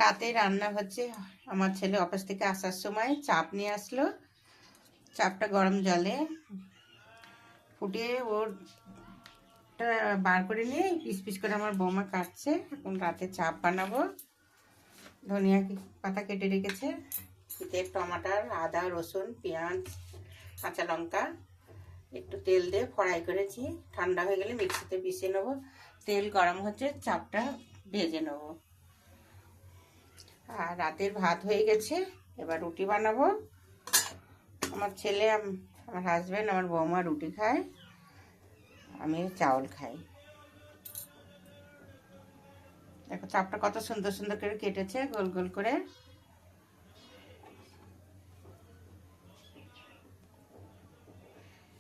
রাতে রান্না হচ্ছে। আমার ছেলে অফিস থেকে আসার সময় চাপ নিয়ে আসলো। চাপটা গরম জলে ফুটিয়ে ওর বার করে নিয়ে পিস পিস করে আমার বৌমা কাটছে। এখন রাতে চাপ বানাবো। ধনিয়া পাতা কেটে রেখেছে, এতে টমাটার, আদা, রসুন, পেঁয়াজ, কাঁচা লঙ্কা একটু তেল দিয়ে ফ্রাই করেছি। ঠান্ডা হয়ে গেলে মিক্সিতে পিষে নেবো। তেল গরম হচ্ছে, চাপটা ভেজে নেব। আর রাতের ভাত হয়ে গেছে, এবার রুটি বানাবো। আমার ছেলে, আমার হাজব্যান্ড, আমার বৌমা রুটি খায়, আমি চাউল খাই। দেখো চাপটা কত সুন্দর সুন্দর করে কেটেছে, গোল গোল করে।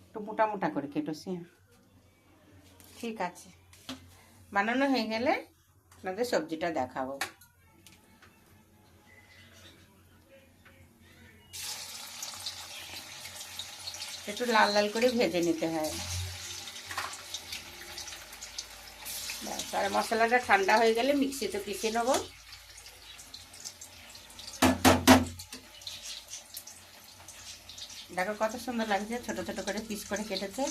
একটু মোটা মোটা করে কেটেছি। ঠিক আছে, বানানো হয়ে গেলে আপনাদের সবজিটা দেখাবো। একটু লাল লাল করে ভেজে নিতে হয়। আর মশলাটা ঠান্ডা হয়ে গেলে মিক্সিতে পিষে নেবো। দেখো কত সুন্দর লাগছে, ছোট ছোট করে পিস করে কেটেছে।